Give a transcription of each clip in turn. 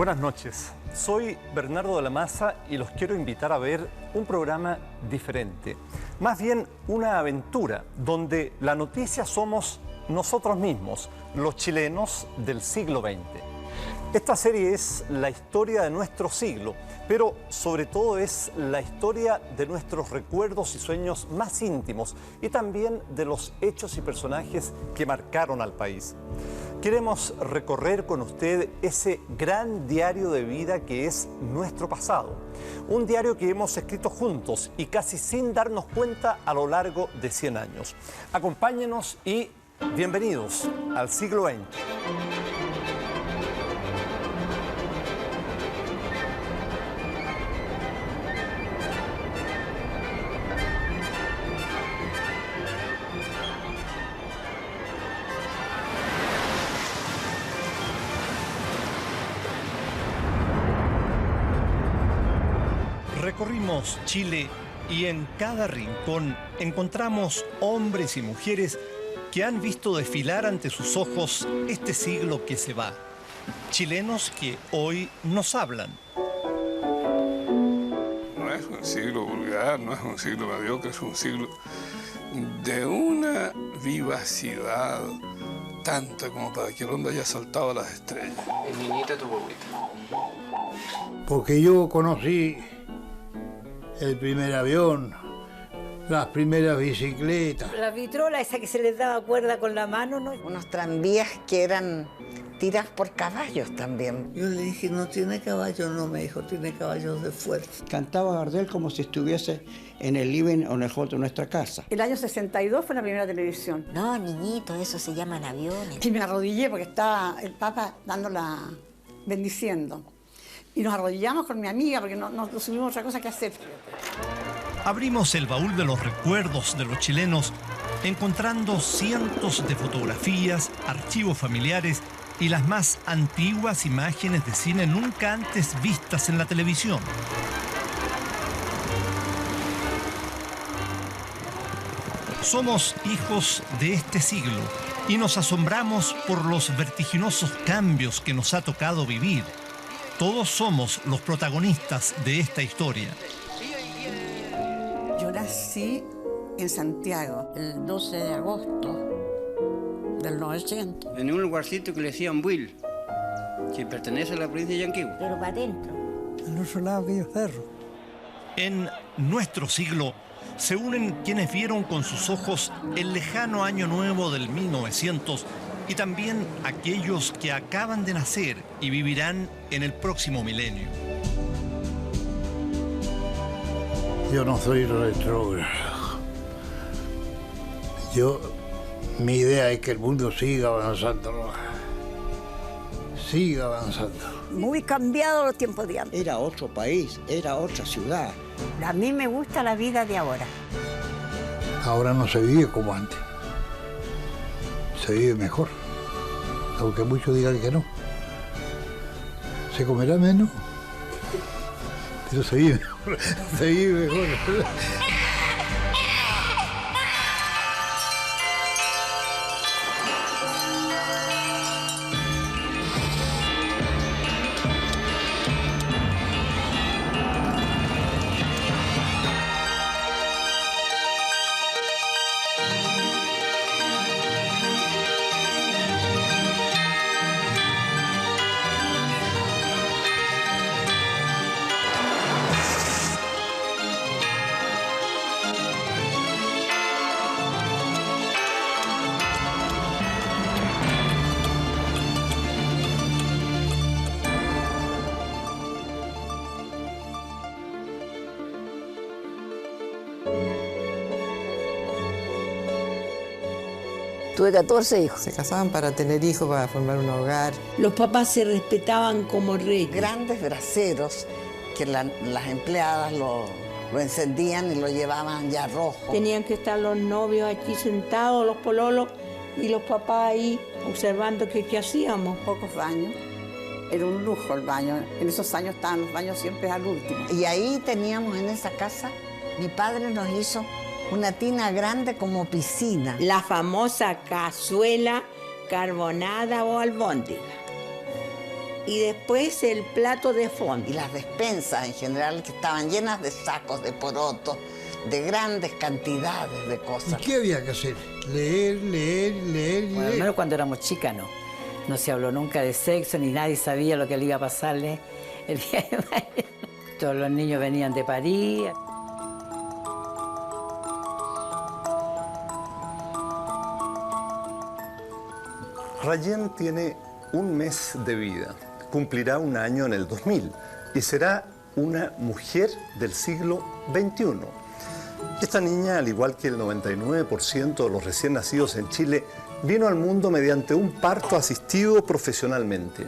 Buenas noches, soy Bernardo de la Maza y los quiero invitar a ver un programa diferente. Más bien una aventura donde la noticia somos nosotros mismos, los chilenos del siglo XX. Esta serie es la historia de nuestro siglo, pero sobre todo es la historia de nuestros recuerdos y sueños más íntimos y también de los hechos y personajes que marcaron al país. Queremos recorrer con usted ese gran diario de vida que es nuestro pasado. Un diario que hemos escrito juntos y casi sin darnos cuenta a lo largo de 100 años. Acompáñenos y bienvenidos al siglo XX. Recorrimos Chile y en cada rincón encontramos hombres y mujeres que han visto desfilar ante sus ojos este siglo que se va. Chilenos que hoy nos hablan. No es un siglo vulgar, no es un siglo mediocre, es un siglo de una vivacidad tanta como para que el hombre haya saltado a las estrellas. ¿Es niñita tu guaguita? Porque yo conocí el primer avión, las primeras bicicletas. La vitrola, esa que se les daba cuerda con la mano, ¿no? Unos tranvías que eran tirados por caballos también. Yo le dije, no tiene caballos, no, me dijo, tiene caballos de fuerza. Cantaba Gardel como si estuviese en el living o en el hall de nuestra casa. El año 62 fue la primera televisión. No, niñito, eso se llaman aviones. Y me arrodillé porque estaba el Papa dándola, bendiciendo. Y nos arrodillamos con mi amiga porque no tuvimos otra cosa que hacer. Abrimos el baúl de los recuerdos de los chilenos, encontrando cientos de fotografías, archivos familiares y las más antiguas imágenes de cine nunca antes vistas en la televisión. Somos hijos de este siglo y nos asombramos por los vertiginosos cambios que nos ha tocado vivir. Todos somos los protagonistas de esta historia. Yo nací en Santiago el 12 de agosto del 900. En un lugarcito que le decían Buil, que pertenece a la provincia de Yanquihue. Pero para adentro. Al otro lado aquellos cerros. En nuestro siglo se unen quienes vieron con sus ojos el lejano año nuevo del 1900 y también aquellos que acaban de nacer y vivirán en el próximo milenio. Yo no soy retrógrado. Mi idea es que el mundo siga avanzando. Siga avanzando. Muy cambiados los tiempos de antes. Era otro país, era otra ciudad. A mí me gusta la vida de ahora. Ahora no se vive como antes. Se vive mejor. Aunque muchos digan que no. Se comerá menos, pero se vive mejor. Se vive mejor. Tuve 14 hijos. Se casaban para tener hijos, para formar un hogar. Los papás se respetaban como reyes. Grandes braseros que las empleadas lo encendían y lo llevaban ya rojo. Tenían que estar los novios aquí sentados, los pololos, y los papás ahí observando qué hacíamos. Pocos baños. Era un lujo el baño. En esos años estaban los baños siempre al último. Y ahí teníamos en esa casa, mi padre nos hizo una tina grande como piscina. La famosa cazuela carbonada o albóndiga. y después el plato de fondo. Y las despensas en general que estaban llenas de sacos de porotos, de grandes cantidades de cosas. ¿Y qué había que hacer? Leer, leer, leer, Bueno, al leer. menos cuando éramos chicas no se habló nunca de sexo, ni nadie sabía lo que le iba a pasarle el día de mañana. Todos los niños venían de París. Rayén tiene un mes de vida, cumplirá un año en el 2000 y será una mujer del siglo XXI. Esta niña, al igual que el 99% de los recién nacidos en Chile, vino al mundo mediante un parto asistido profesionalmente.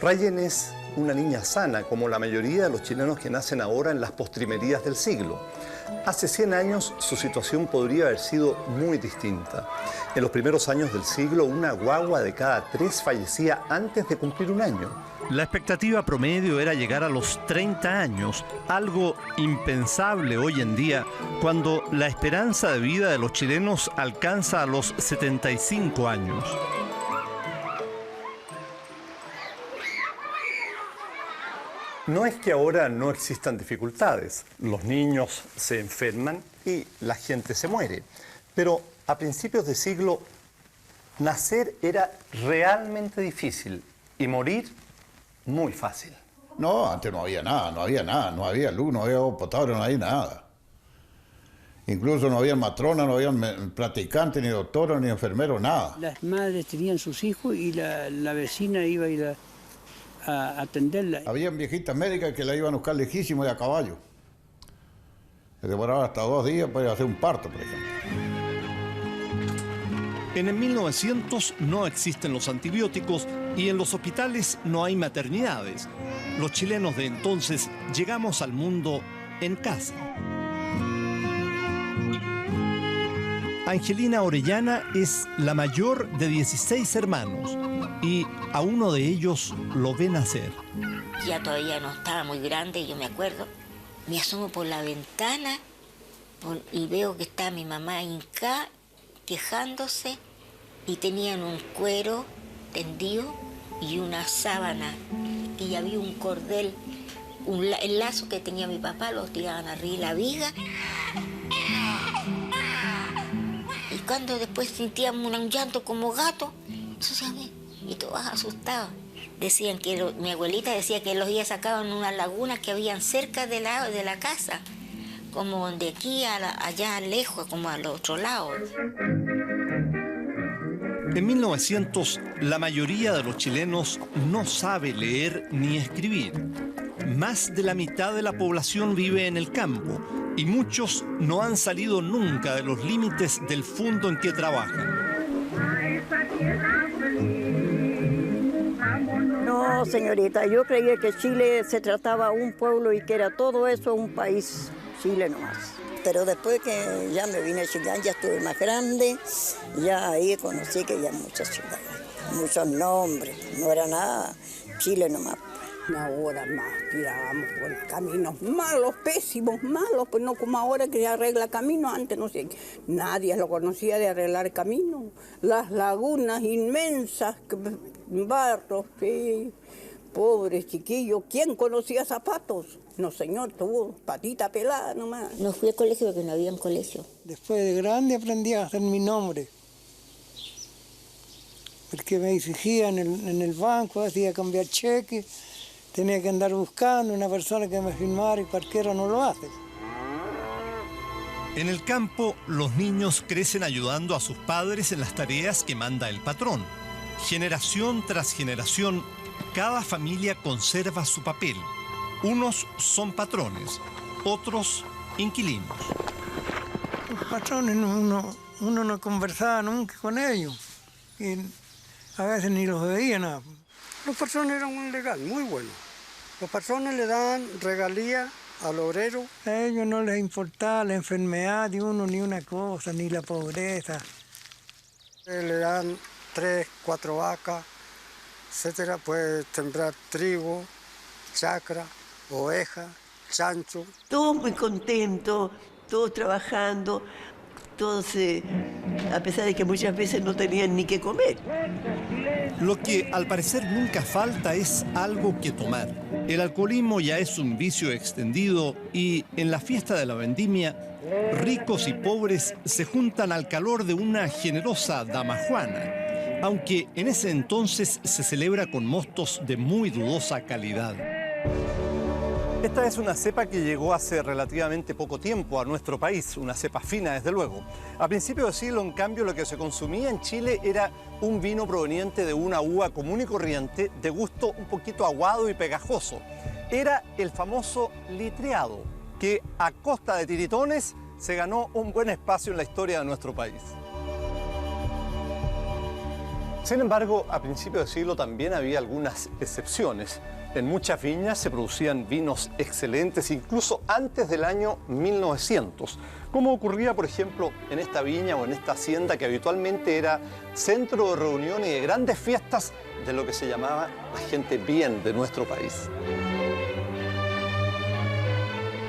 Rayén es una niña sana, como la mayoría de los chilenos que nacen ahora en las postrimerías del siglo. Hace 100 años su situación podría haber sido muy distinta. En los primeros años del siglo, una guagua de cada 3 fallecía antes de cumplir un año. La expectativa promedio era llegar a los 30 años, algo impensable hoy en día, cuando la esperanza de vida de los chilenos alcanza a los 75 años. No es que ahora no existan dificultades. Los niños se enferman y la gente se muere. Pero a principios de siglo, nacer era realmente difícil y morir muy fácil. No, antes no había nada, no había luz, no había agua potable, no había nada. Incluso no había matrona, no había practicante, ni doctora, ni enfermero, nada. Las madres tenían sus hijos y la vecina iba a ir a atenderla. Habían viejitas médicas que la iban a buscar lejísimo y a caballo. Se demoraba hasta 2 días para hacer un parto, por ejemplo. En el 1900 no existen los antibióticos y en los hospitales no hay maternidades. Los chilenos de entonces llegamos al mundo en casa. Angelina Orellana es la mayor de 16 hermanos y a uno de ellos lo ve nacer. Ya todavía no estaba muy grande, yo me acuerdo. Me asomo por la ventana y veo que está mi mamá hincada, quejándose, y tenían un cuero tendido y una sábana, y había un cordel, el lazo que tenía mi papá, lo tiraban arriba de la viga. Y cuando después sentíamos un llanto como gato, entonces, y todos asustados. Decían que mi abuelita decía que los había sacado en unas lagunas que habían cerca de la casa, como de aquí allá lejos, como al otro lado. En 1900, la mayoría de los chilenos no sabe leer ni escribir. Más de la mitad de la población vive en el campo y muchos no han salido nunca de los límites del fundo en que trabajan. No, señorita, yo creía que Chile se trataba un pueblo y que era todo eso un país, Chile nomás. Pero después que ya me vine a Chile, ya estuve más grande, ya ahí conocí que ya muchas ciudades, muchos nombres, no era nada, Chile nomás. Ahora más tirábamos por caminos malos, pésimos, malos, pues no como ahora que se arregla caminos. Antes no sé, nadie lo conocía de arreglar caminos. Las lagunas inmensas, barros, sí. Pobres chiquillos, ¿quién conocía zapatos? No, señor, tuvo patita pelada nomás. No fui al colegio porque no había un colegio. Después de grande aprendí a hacer mi nombre. Porque me exigían en el banco, hacía cambiar cheques, tenía que andar buscando una persona que me firmara y cualquiera no lo hace. En el campo, los niños crecen ayudando a sus padres en las tareas que manda el patrón. Generación tras generación, cada familia conserva su papel. Unos son patrones, otros inquilinos. Los patrones uno no conversaba nunca con ellos. Y a veces ni los veía nada. Los patrones eran un legal, muy bueno. Los patrones le dan regalía al obrero. A ellos no les importaba la enfermedad de uno ni una cosa, ni la pobreza. Le dan 3, 4 vacas, etcétera. Puede sembrar trigo, chacra, oveja, chancho. Todos muy contentos, todos trabajando. Entonces, a pesar de que muchas veces no tenían ni qué comer. Lo que al parecer nunca falta es algo que tomar. El alcoholismo ya es un vicio extendido y en la fiesta de la vendimia, ricos y pobres se juntan al calor de una generosa damajuana, aunque en ese entonces se celebra con mostos de muy dudosa calidad. Esta es una cepa que llegó hace relativamente poco tiempo a nuestro país, una cepa fina desde luego. A principios de siglo, en cambio, lo que se consumía en Chile era un vino proveniente de una uva común y corriente, de gusto un poquito aguado y pegajoso. Era el famoso litreado, que a costa de tiritones se ganó un buen espacio en la historia de nuestro país. Sin embargo, a principios de siglo también había algunas excepciones. En muchas viñas se producían vinos excelentes incluso antes del año 1900, como ocurría, por ejemplo, en esta viña o en esta hacienda que habitualmente era centro de reunión y de grandes fiestas de lo que se llamaba la gente bien de nuestro país.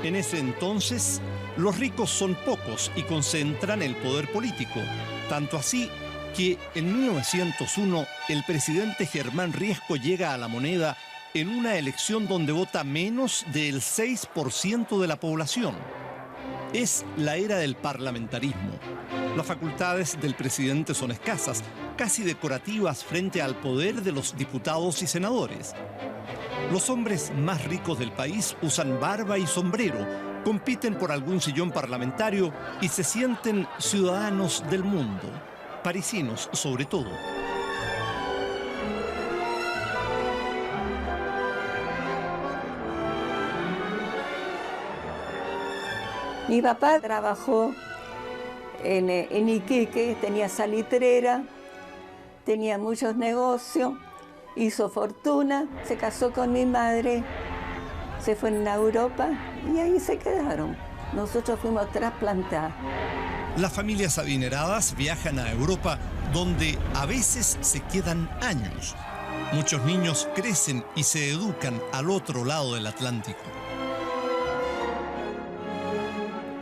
En ese entonces, los ricos son pocos y concentran el poder político, tanto así que en 1901 el presidente Germán Riesco llega a la moneda en una elección donde vota menos del 6% de la población. Es la era del parlamentarismo. Las facultades del presidente son escasas, casi decorativas frente al poder de los diputados y senadores. Los hombres más ricos del país usan barba y sombrero, compiten por algún sillón parlamentario y se sienten ciudadanos del mundo, parisinos sobre todo. Mi papá trabajó en Iquique, tenía salitrera, tenía muchos negocios, hizo fortuna, se casó con mi madre, se fue a Europa y ahí se quedaron. Nosotros fuimos trasplantados. Las familias adineradas viajan a Europa, donde a veces se quedan años. Muchos niños crecen y se educan al otro lado del Atlántico.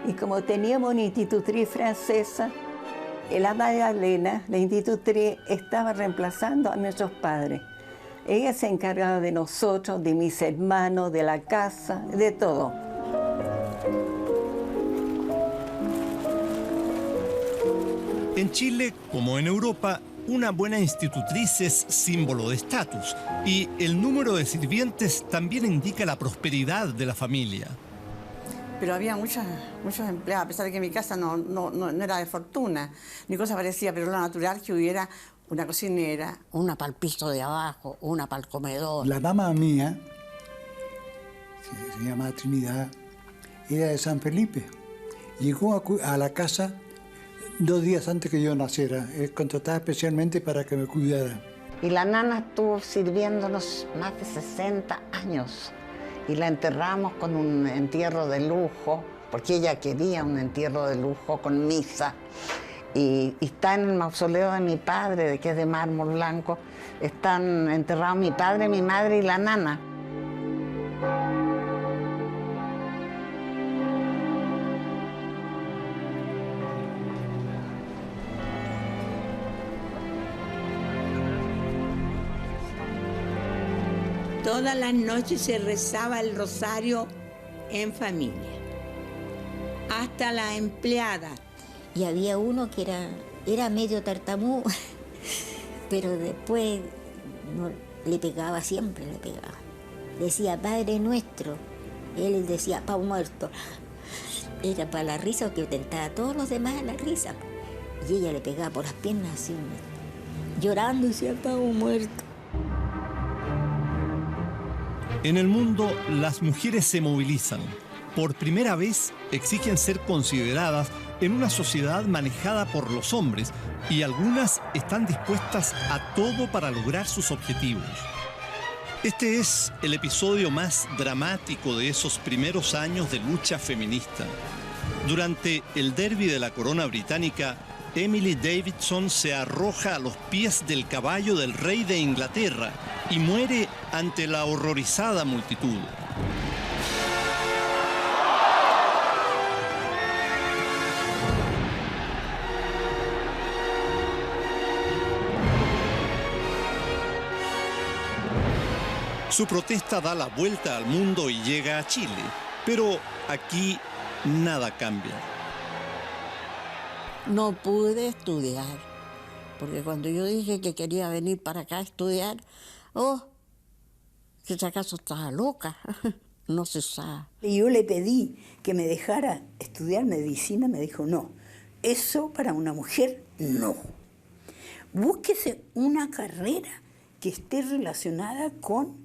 Y como teníamos una institutriz francesa, la Magdalena, la institutriz, estaba reemplazando a nuestros padres. Ella se encargaba de nosotros, de mis hermanos, de la casa, de todo. En Chile, como en Europa, una buena institutriz es símbolo de estatus y el número de sirvientes también indica la prosperidad de la familia. Pero había muchos empleados, a pesar de que mi casa no era de fortuna, ni cosa parecía, pero lo natural que hubiera una cocinera. Una para el piso de abajo, una para el comedor. La mamá mía, se llama Trinidad, era de San Felipe. Llegó a la casa 2 días antes que yo naciera, contratada especialmente para que me cuidara. Y la nana estuvo sirviéndonos más de 60 años. Y la enterramos con un entierro de lujo, porque ella quería un entierro de lujo con misa. Y está en el mausoleo de mi padre, que es de mármol blanco. Están enterrados mi padre, mi madre y la nana. Todas las noches se rezaba el rosario en familia, hasta la empleada. Y había uno que era medio tartamudo, pero después le pegaba, siempre le pegaba. Decía, Padre Nuestro, él decía, Pau Muerto. Era para la risa, que tentaba a todos los demás a la risa. Y ella le pegaba por las piernas así, llorando, y decía, Pau Muerto. En el mundo, las mujeres se movilizan. Por primera vez, exigen ser consideradas en una sociedad manejada por los hombres y algunas están dispuestas a todo para lograr sus objetivos. Este es el episodio más dramático de esos primeros años de lucha feminista. Durante el derbi de la corona británica, Emily Davidson se arroja a los pies del caballo del rey de Inglaterra y muere ante la horrorizada multitud. Su protesta da la vuelta al mundo y llega a Chile, pero aquí nada cambia. No pude estudiar, porque cuando yo dije que quería venir para acá a estudiar, que si acaso estaba loca, no se sabe. Y yo le pedí que me dejara estudiar medicina, me dijo, no, eso para una mujer no. Búsquese una carrera que esté relacionada con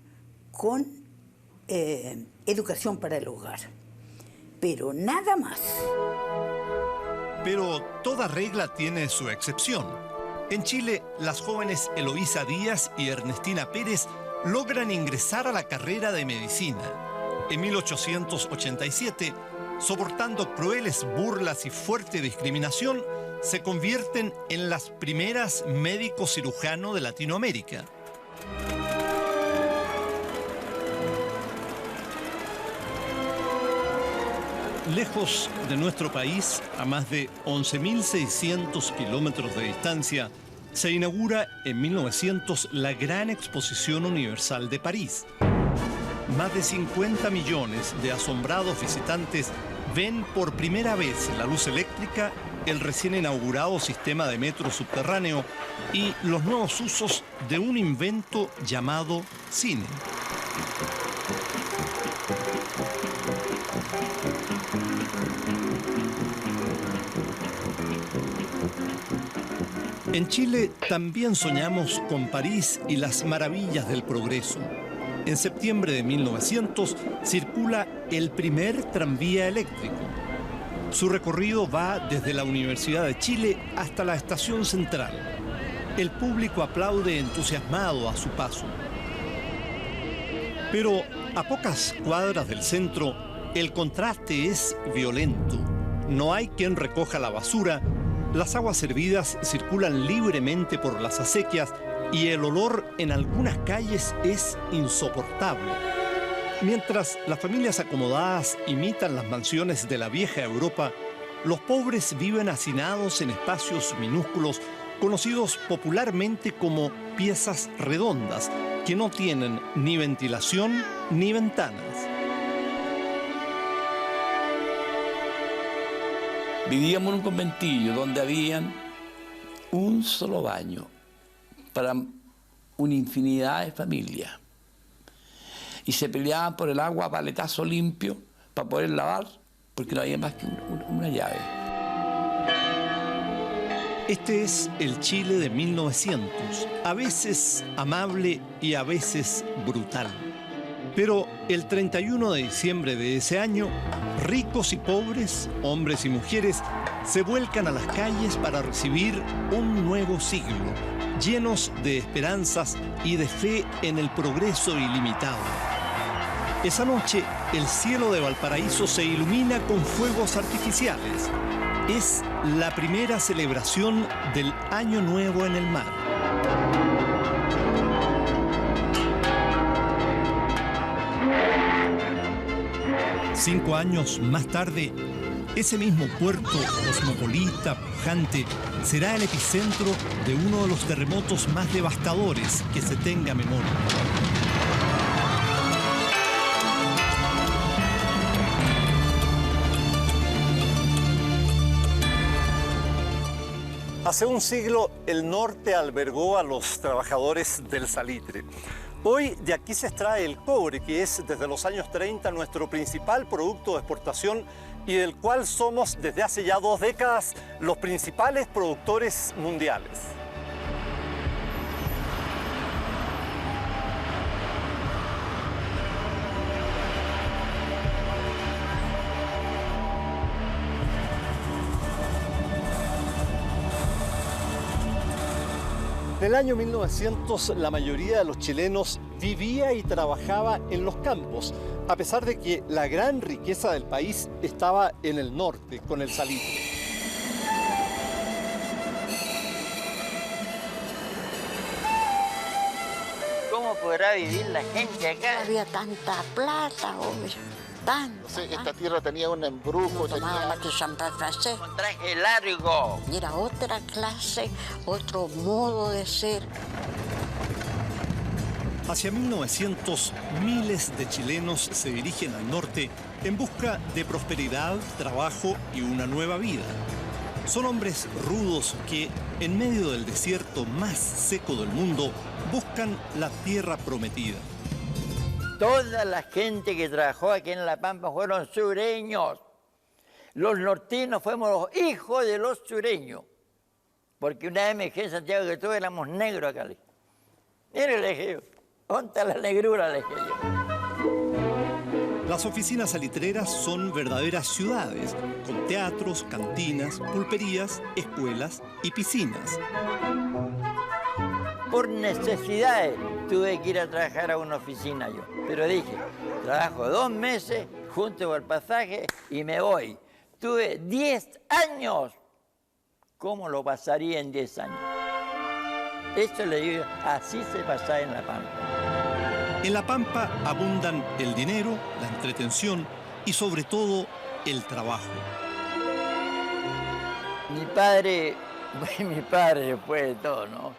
educación para el hogar, pero nada más. Pero toda regla tiene su excepción. En Chile, las jóvenes Eloísa Díaz y Ernestina Pérez logran ingresar a la carrera de medicina. En 1887, soportando crueles burlas y fuerte discriminación, se convierten en las primeras médicos cirujanos de Latinoamérica. Lejos de nuestro país, a más de 11.600 kilómetros de distancia, se inaugura en 1900 la Gran Exposición Universal de París. Más de 50 millones de asombrados visitantes ven por primera vez la luz eléctrica, el recién inaugurado sistema de metro subterráneo y los nuevos usos de un invento llamado cine. En Chile también soñamos con París y las maravillas del progreso. En septiembre de 1900 circula el primer tranvía eléctrico. Su recorrido va desde la Universidad de Chile hasta la Estación Central. El público aplaude entusiasmado a su paso. Pero a pocas cuadras del centro, el contraste es violento. No hay quien recoja la basura. Las aguas hervidas circulan libremente por las acequias y el olor en algunas calles es insoportable. Mientras las familias acomodadas imitan las mansiones de la vieja Europa, los pobres viven hacinados en espacios minúsculos conocidos popularmente como piezas redondas, que no tienen ni ventilación ni ventanas. Vivíamos en un conventillo donde habían un solo baño para una infinidad de familias. Y se peleaban por el agua a paletazo limpio para poder lavar, porque no había más que una llave. Este es el Chile de 1900, a veces amable y a veces brutal. Pero el 31 de diciembre de ese año, ricos y pobres, hombres y mujeres, se vuelcan a las calles para recibir un nuevo siglo, llenos de esperanzas y de fe en el progreso ilimitado. Esa noche, el cielo de Valparaíso se ilumina con fuegos artificiales. Es la primera celebración del Año Nuevo en el mar. 5 años más tarde, ese mismo puerto cosmopolita, pujante, será el epicentro de uno de los terremotos más devastadores que se tenga memoria. Hace un siglo, el norte albergó a los trabajadores del salitre. Hoy de aquí se extrae el cobre, que es desde los años 30 nuestro principal producto de exportación y del cual somos desde hace ya 2 décadas los principales productores mundiales. En el año 1900, la mayoría de los chilenos vivía y trabajaba en los campos, a pesar de que la gran riqueza del país estaba en el norte, con el salitre. ¿Cómo podrá vivir la gente acá? No había tanta plata, hombre. Tanto. Esta tierra tenía un embrujo. Tomaba más que champán francés. Un traje largo. Y era otra clase, otro modo de ser. Hacia 1900, miles de chilenos se dirigen al norte en busca de prosperidad, trabajo y una nueva vida. Son hombres rudos que, en medio del desierto más seco del mundo, buscan la tierra prometida. Toda la gente que trabajó aquí en La Pampa fueron sureños. Los nortinos fuimos los hijos de los sureños. Porque una vez me dije en Santiago que todos éramos negros acá. Mire, le dije yo, ¿dónde está la negrura? Le dije yo. Las oficinas salitreras son verdaderas ciudades, con teatros, cantinas, pulperías, escuelas y piscinas. Por necesidades tuve que ir a trabajar a una oficina yo. Pero dije, trabajo 2 meses, junto el pasaje y me voy. Tuve 10 años. ¿Cómo lo pasaría en 10 años? Esto le digo, así se pasa en La Pampa. En La Pampa abundan el dinero, la entretención y sobre todo el trabajo. Mi padre después de todo, ¿no?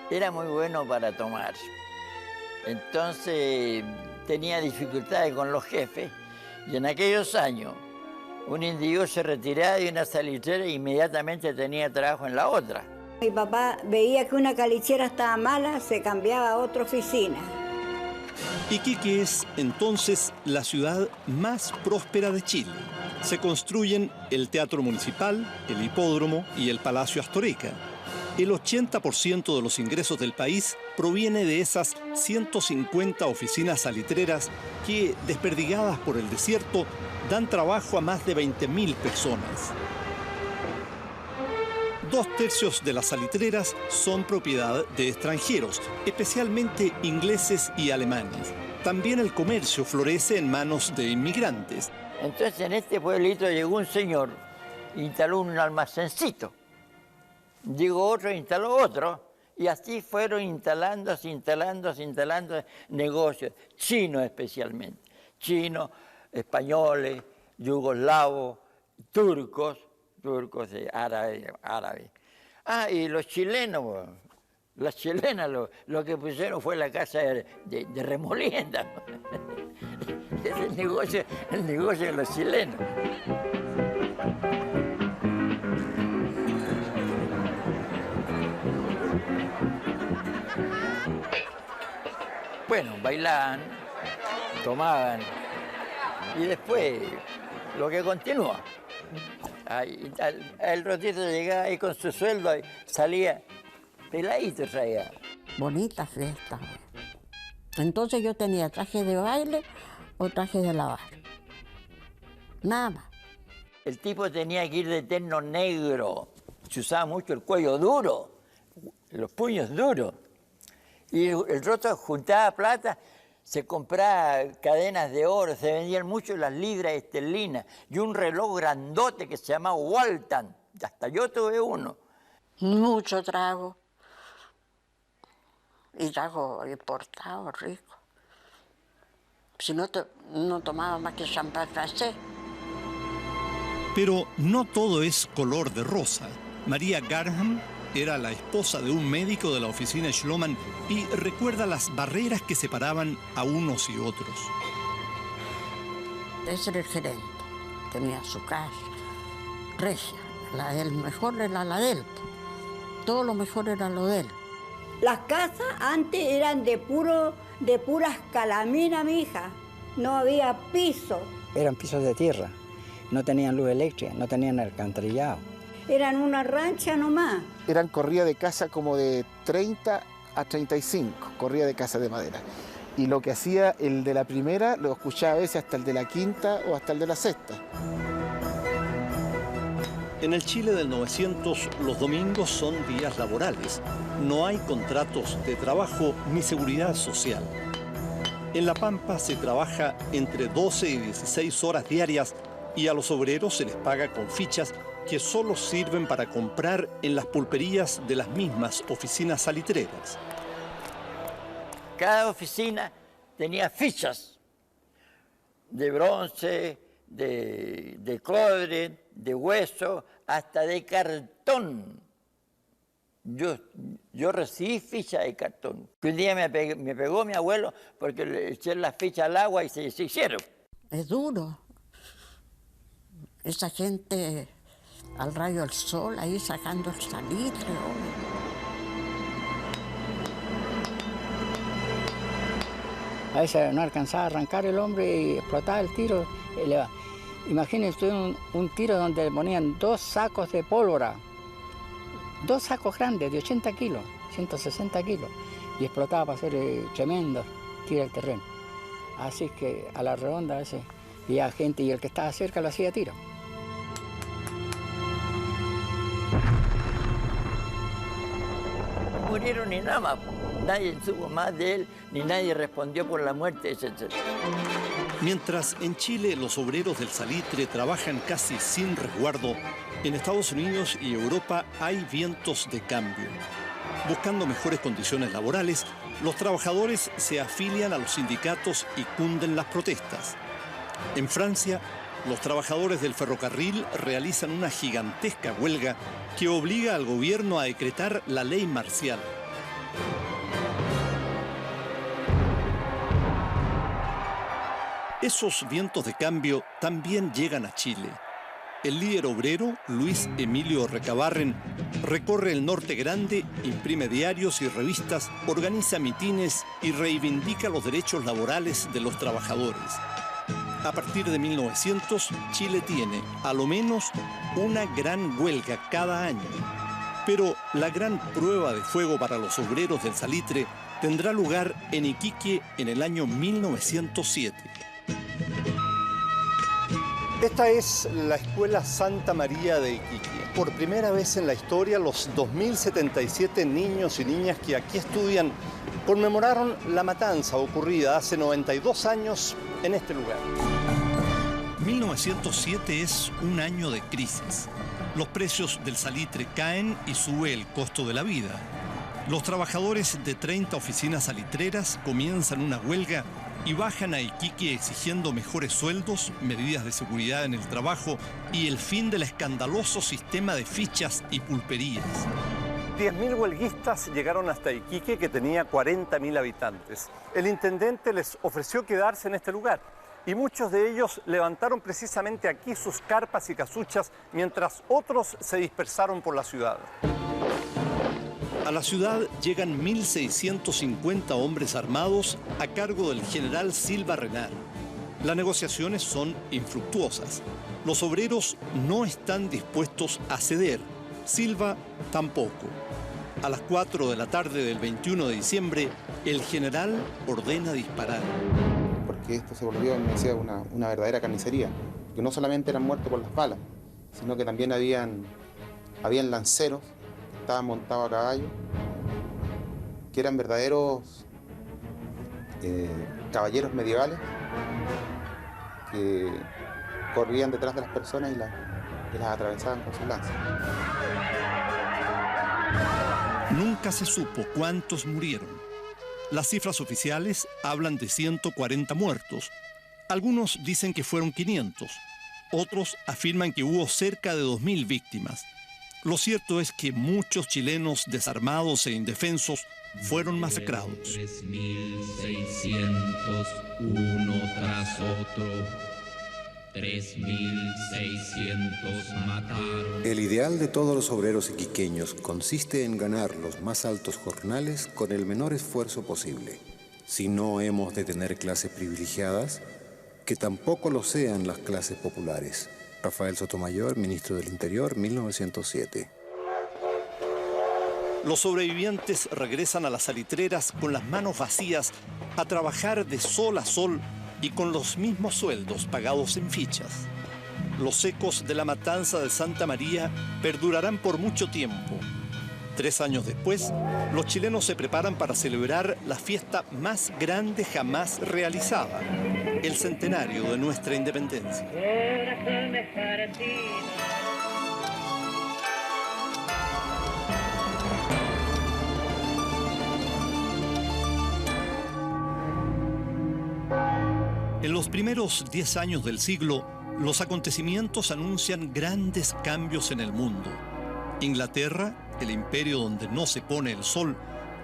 Era muy bueno para tomar. Entonces tenía dificultades con los jefes y en aquellos años un individuo se retiraba de una salitrera e inmediatamente tenía trabajo en la otra. Mi papá veía que una calichera estaba mala, se cambiaba a otra oficina. Iquique es entonces la ciudad más próspera de Chile. Se construyen el Teatro Municipal, el Hipódromo y el Palacio Astoreca. El 80% de los ingresos del país proviene de esas 150 oficinas salitreras que, desperdigadas por el desierto, dan trabajo a más de 20.000 personas. 2/3 de las salitreras son propiedad de extranjeros, especialmente ingleses y alemanes. También el comercio florece en manos de inmigrantes. Entonces en este pueblito llegó un señor, instaló un almacencito. Llegó otro, instaló otro. Y así fueron instalando negocios, chinos especialmente. Chinos, españoles, yugoslavos, turcos árabes. Ah, y los chilenos, las chilenas lo que pusieron fue la casa de remolienda. Es el negocio de los chilenos. Bueno, bailaban, tomaban y después lo que continúa. El rotito llegaba ahí con su sueldo y salía peladito, traía. Bonita fiesta. Entonces yo tenía traje de baile o traje de lavar. Nada más. El tipo tenía que ir de terno negro. Se usaba mucho el cuello duro, los puños duros. Y el roto juntaba plata, se compraba cadenas de oro, se vendían mucho las libras esterlinas y un reloj grandote que se llamaba Walton. Hasta yo tuve uno. Mucho trago. Y trago importado, rico. Si no, no tomaba más que champán francés. Pero no todo es color de rosa. María Garham era la esposa de un médico de la oficina Schloman y recuerda las barreras que separaban a unos y otros. Ese era el gerente. Tenía su casa, regia. El mejor era la de él. Todo lo mejor era lo de él. Las casas antes eran de puras calaminas, mi hija. No había piso. Eran pisos de tierra. No tenían luz eléctrica, no tenían alcantarillado. Eran una rancha nomás. Eran corridas de casa como de 30 a 35, corridas de casa de madera. Y lo que hacía el de la primera, lo escuchaba a veces hasta el de la quinta o hasta el de la sexta. En el Chile del 900, los domingos son días laborales. No hay contratos de trabajo ni seguridad social. En La Pampa se trabaja entre 12 y 16 horas diarias y a los obreros se les paga con fichas que solo sirven para comprar en las pulperías de las mismas oficinas salitreras. Cada oficina tenía fichas de bronce, de cobre, de hueso, hasta de cartón. Yo recibí fichas de cartón. Un día me pegó mi abuelo porque le eché las fichas al agua y se hicieron. Es duro. Esa gente al rayo del sol, ahí sacando el salitre. A veces no alcanzaba a arrancar el hombre y explotaba el tiro. Imagínense un tiro donde le ponían 2 sacos de pólvora, 2 sacos grandes de 80 kilos, 160 kilos, y explotaba para hacer tremendo tiro al terreno. Así que a la redonda a veces había gente y el que estaba cerca lo hacía tiro. Murieron y nada más. Nadie supo más de él, ni nadie respondió por la muerte de ese. Mientras en Chile los obreros del salitre trabajan casi sin resguardo, en Estados Unidos y Europa hay vientos de cambio. Buscando mejores condiciones laborales, los trabajadores se afilian a los sindicatos y cunden las protestas. En Francia, los trabajadores del ferrocarril realizan una gigantesca huelga que obliga al gobierno a decretar la ley marcial. Esos vientos de cambio también llegan a Chile. El líder obrero, Luis Emilio Recabarren, recorre el Norte Grande, imprime diarios y revistas, organiza mitines y reivindica los derechos laborales de los trabajadores. A partir de 1900, Chile tiene, a lo menos, una gran huelga cada año. Pero la gran prueba de fuego para los obreros del salitre tendrá lugar en Iquique en el año 1907. Esta es la Escuela Santa María de Iquique. Por primera vez en la historia, los 2.077 niños y niñas que aquí estudian conmemoraron la matanza ocurrida hace 92 años en este lugar. 1907 es un año de crisis. Los precios del salitre caen y sube el costo de la vida. Los trabajadores de 30 oficinas salitreras comienzan una huelga y bajan a Iquique exigiendo mejores sueldos, medidas de seguridad en el trabajo y el fin del escandaloso sistema de fichas y pulperías. 10.000 huelguistas llegaron hasta Iquique, que tenía 40.000 habitantes. El intendente les ofreció quedarse en este lugar y muchos de ellos levantaron precisamente aquí sus carpas y casuchas mientras otros se dispersaron por la ciudad. A la ciudad llegan 1.650 hombres armados a cargo del general Silva Renard. Las negociaciones son infructuosas. Los obreros no están dispuestos a ceder. Silva tampoco. A las 4 de la tarde del 21 de diciembre, el general ordena disparar. Porque esto se volvió, me decía, una verdadera carnicería. Que no solamente eran muertos por las balas, sino que también habían lanceros que estaban montados a caballo, que eran verdaderos caballeros medievales que corrían detrás de las personas y las atravesaban con sus lanzas. Nunca se supo cuántos murieron. Las cifras oficiales hablan de 140 muertos. Algunos dicen que fueron 500. Otros afirman que hubo cerca de 2.000 víctimas. Lo cierto es que muchos chilenos desarmados e indefensos fueron masacrados. 3.600, uno tras otro. 3.600 mataron. El ideal de todos los obreros iquiqueños consiste en ganar los más altos jornales con el menor esfuerzo posible. Si no hemos de tener clases privilegiadas, que tampoco lo sean las clases populares. Rafael Sotomayor, ministro del Interior, 1907. Los sobrevivientes regresan a las salitreras con las manos vacías a trabajar de sol a sol y con los mismos sueldos pagados en fichas. Los ecos de la matanza de Santa María perdurarán por mucho tiempo. 3 años después, los chilenos se preparan para celebrar la fiesta más grande jamás realizada, el centenario de nuestra independencia. En los primeros 10 años del siglo, los acontecimientos anuncian grandes cambios en el mundo. Inglaterra, el imperio donde no se pone el sol,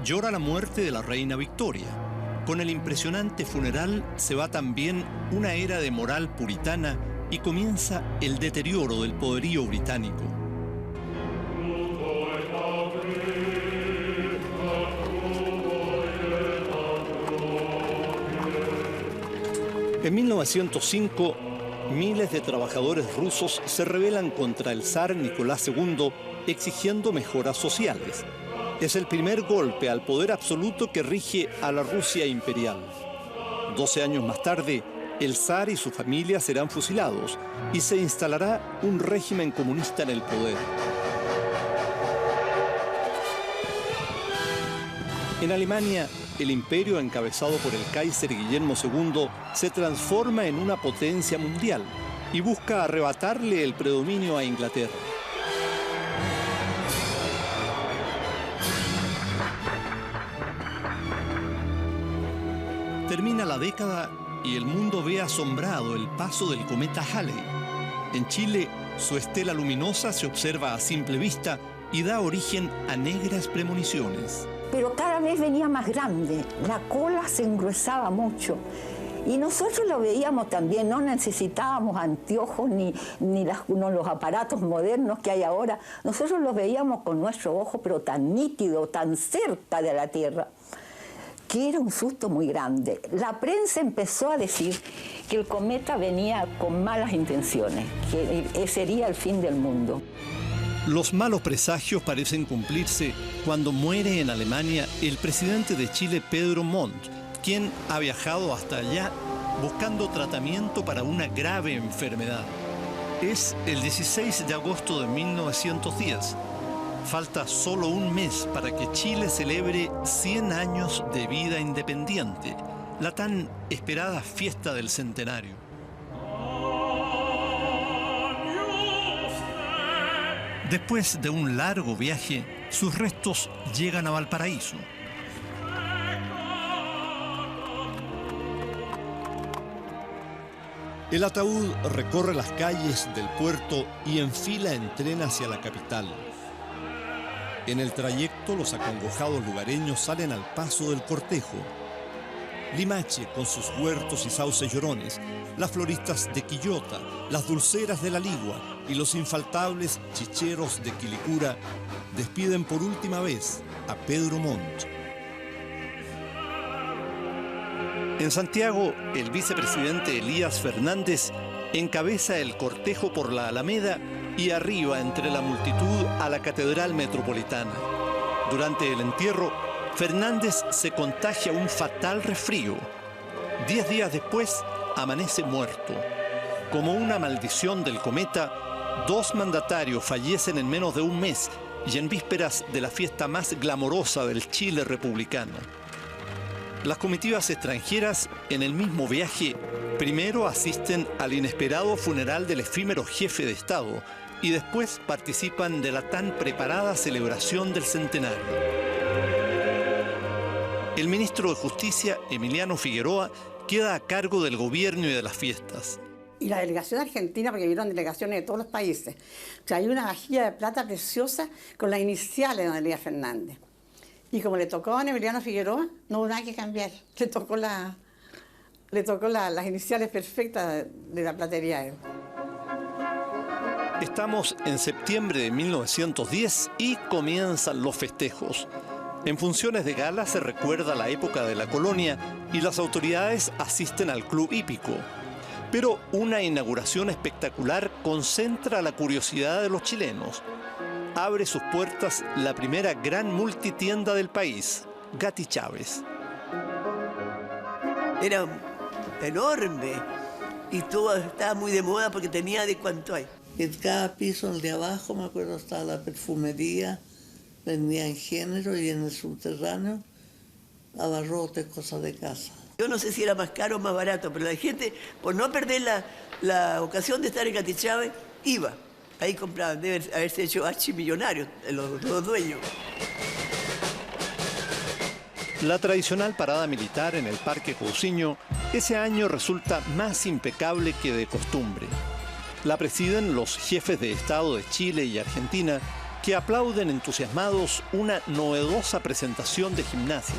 llora la muerte de la reina Victoria. Con el impresionante funeral se va también una era de moral puritana y comienza el deterioro del poderío británico. En 1905, miles de trabajadores rusos se rebelan contra el zar Nicolás II exigiendo mejoras sociales. Es el primer golpe al poder absoluto que rige a la Rusia imperial. 12 años más tarde, el zar y su familia serán fusilados y se instalará un régimen comunista en el poder. En Alemania, el imperio encabezado por el Kaiser Guillermo II se transforma en una potencia mundial y busca arrebatarle el predominio a Inglaterra. Termina la década y el mundo ve asombrado el paso del cometa Halley. En Chile, su estela luminosa se observa a simple vista y da origen a negras premoniciones. Pero cada vez venía más grande, la cola se engruesaba mucho. Y nosotros lo veíamos también, no necesitábamos anteojos ni los aparatos modernos que hay ahora. Nosotros los veíamos con nuestro ojo, pero tan nítido, tan cerca de la Tierra, que era un susto muy grande. La prensa empezó a decir que el cometa venía con malas intenciones, que sería el fin del mundo. Los malos presagios parecen cumplirse cuando muere en Alemania el presidente de Chile, Pedro Montt, quien ha viajado hasta allá buscando tratamiento para una grave enfermedad. Es el 16 de agosto de 1910. Falta solo un mes para que Chile celebre 100 años de vida independiente, la tan esperada fiesta del centenario. Después de un largo viaje, sus restos llegan a Valparaíso. El ataúd recorre las calles del puerto y enfila en tren hacia la capital. En el trayecto, los acongojados lugareños salen al paso del cortejo. Limache, con sus huertos y sauces llorones, las floristas de Quillota, las dulceras de la Ligua y los infaltables chicheros de Quilicura despiden por última vez a Pedro Montt. En Santiago, el vicepresidente Elías Fernández encabeza el cortejo por la Alameda y arriba entre la multitud a la Catedral Metropolitana. Durante el entierro, Fernández se contagia un fatal resfrío. 10 días después, amanece muerto. Como una maldición del cometa, 2 mandatarios fallecen en menos de un mes y en vísperas de la fiesta más glamorosa del Chile republicano. Las comitivas extranjeras, en el mismo viaje, primero asisten al inesperado funeral del efímero jefe de Estado y después participan de la tan preparada celebración del centenario. El ministro de Justicia, Emiliano Figueroa, queda a cargo del gobierno y de las fiestas. Y la delegación argentina, porque vieron delegaciones de todos los países. O sea, hay una vajilla de plata preciosa con las iniciales de don Elías Fernández. Y como le tocó a don Emiliano Figueroa, no hubo nada que cambiar. Le tocó las iniciales perfectas de la platería a él. Estamos en septiembre de 1910 y comienzan los festejos. En funciones de gala se recuerda la época de la colonia y las autoridades asisten al club hípico. Pero una inauguración espectacular concentra la curiosidad de los chilenos. Abre sus puertas la primera gran multitienda del país, Gatti Chávez. Era enorme y todo estaba muy de moda porque tenía de cuánto hay. En cada piso, el de abajo, me acuerdo, estaba la perfumería, vendían género, y en el subterráneo abarrotes, cosas de casa. Yo no sé si era más caro o más barato, pero la gente, por no perder la ocasión de estar en Gatti Chávez, iba. Ahí compraban, deben haberse hecho archimillonarios los dueños. La tradicional parada militar en el Parque Cousiño ese año resulta más impecable que de costumbre. La presiden los jefes de Estado de Chile y Argentina, que aplauden entusiasmados una novedosa presentación de gimnasia.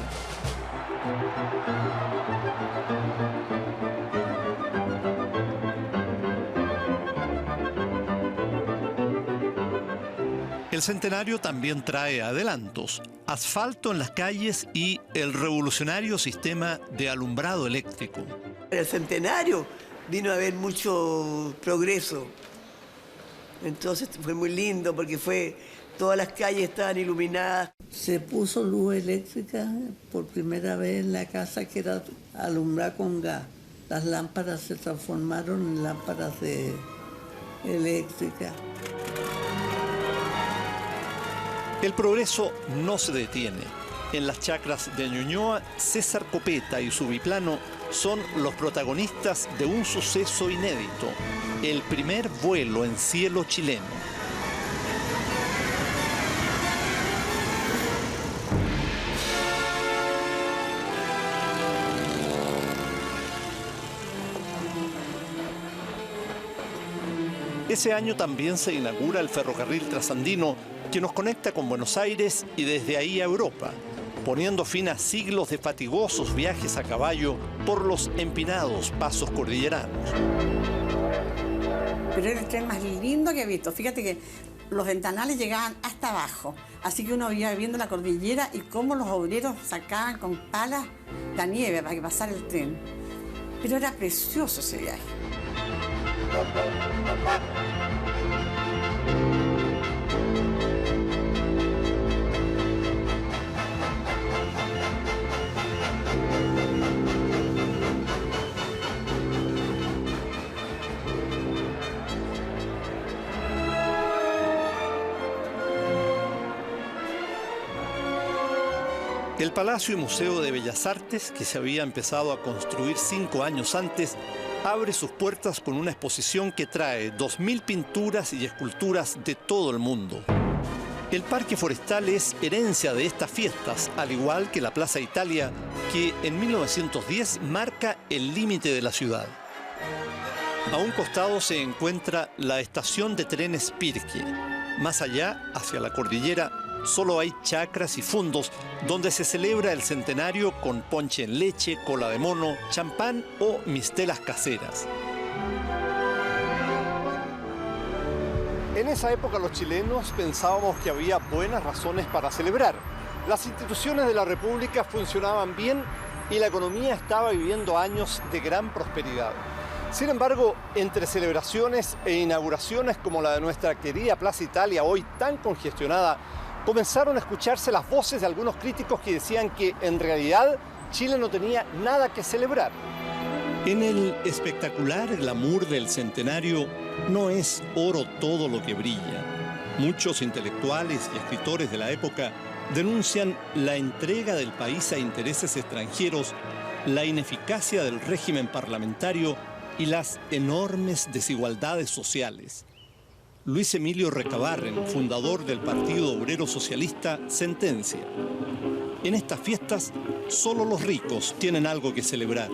El centenario también trae adelantos, asfalto en las calles y el revolucionario sistema de alumbrado eléctrico. El centenario vino a haber mucho progreso. Entonces fue muy lindo porque todas las calles estaban iluminadas. Se puso luz eléctrica por primera vez en la casa, que era alumbrada con gas. Las lámparas se transformaron en lámparas eléctricas. El progreso no se detiene. En las chacras de Ñuñoa, César Copeta y su biplano son los protagonistas de un suceso inédito, el primer vuelo en cielo chileno. Ese año también se inaugura el ferrocarril trasandino que nos conecta con Buenos Aires y desde ahí a Europa, poniendo fin a siglos de fatigosos viajes a caballo por los empinados pasos cordilleranos. Pero era el tren más lindo que he visto. Fíjate que los ventanales llegaban hasta abajo, así que uno iba viendo la cordillera y cómo los obreros sacaban con palas la nieve para que pasara el tren. Pero era precioso ese viaje. El Palacio y Museo de Bellas Artes, que se había empezado a construir 5 años antes, abre sus puertas con una exposición que trae 2.000 pinturas y esculturas de todo el mundo. El Parque Forestal es herencia de estas fiestas, al igual que la Plaza Italia, que en 1910 marca el límite de la ciudad. A un costado se encuentra la estación de trenes Pirque. Más allá, hacia la cordillera, solo hay chacras y fundos donde se celebra el centenario con ponche en leche, cola de mono, champán o mistelas caseras. En esa época los chilenos pensábamos que había buenas razones para celebrar. Las instituciones de la República funcionaban bien y la economía estaba viviendo años de gran prosperidad. Sin embargo, entre celebraciones e inauguraciones como la de nuestra querida Plaza Italia, hoy tan congestionada, comenzaron a escucharse las voces de algunos críticos que decían que en realidad Chile no tenía nada que celebrar. En el espectacular glamour del centenario no es oro todo lo que brilla. Muchos intelectuales y escritores de la época denuncian la entrega del país a intereses extranjeros, la ineficacia del régimen parlamentario y las enormes desigualdades sociales. Luis Emilio Recabarren, fundador del Partido Obrero Socialista, sentencia: en estas fiestas, solo los ricos tienen algo que celebrar.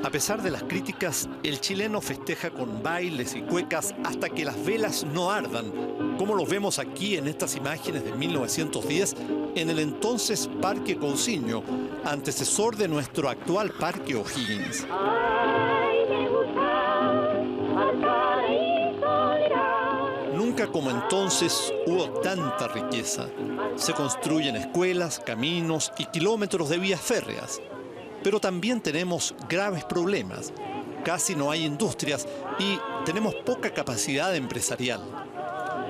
A pesar de las críticas, el chileno festeja con bailes y cuecas hasta que las velas no ardan, como los vemos aquí en estas imágenes de 1910 en el entonces Parque Cousiño, antecesor de nuestro actual Parque O'Higgins. Nunca como entonces hubo tanta riqueza. Se construyen escuelas, caminos y kilómetros de vías férreas. Pero también tenemos graves problemas. Casi no hay industrias y tenemos poca capacidad empresarial.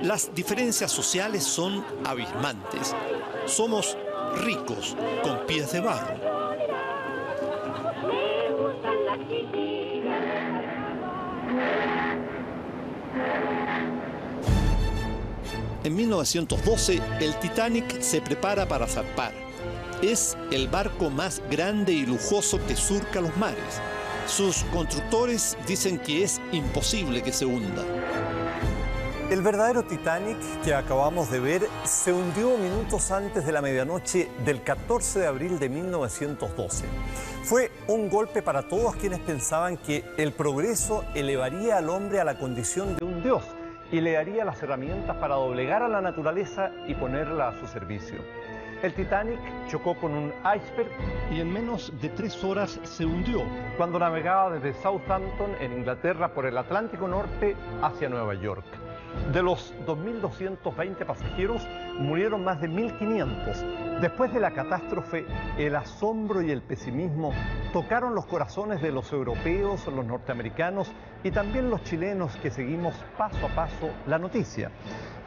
Las diferencias sociales son abismantes. Somos ricos con pies de barro. En 1912, el Titanic se prepara para zarpar. Es el barco más grande y lujoso que surca los mares. Sus constructores dicen que es imposible que se hunda. El verdadero Titanic que acabamos de ver se hundió minutos antes de la medianoche del 14 de abril de 1912. Fue un golpe para todos quienes pensaban que el progreso elevaría al hombre a la condición de un dios y le daría las herramientas para doblegar a la naturaleza y ponerla a su servicio. El Titanic chocó con un iceberg y en menos de 3 horas se hundió cuando navegaba desde Southampton, en Inglaterra, por el Atlántico Norte hacia Nueva York. De los 2.220 pasajeros, murieron más de 1.500. Después de la catástrofe, el asombro y el pesimismo tocaron los corazones de los europeos, los norteamericanos y también los chilenos que seguimos paso a paso la noticia.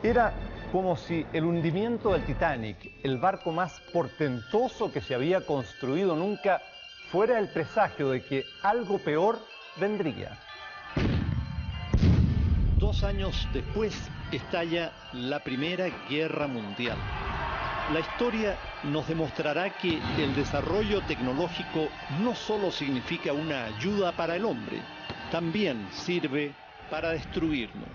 Era como si el hundimiento del Titanic, el barco más portentoso que se había construido nunca, fuera el presagio de que algo peor vendría. 2 años después estalla la Primera Guerra Mundial. La historia nos demostrará que el desarrollo tecnológico no solo significa una ayuda para el hombre, también sirve para destruirnos.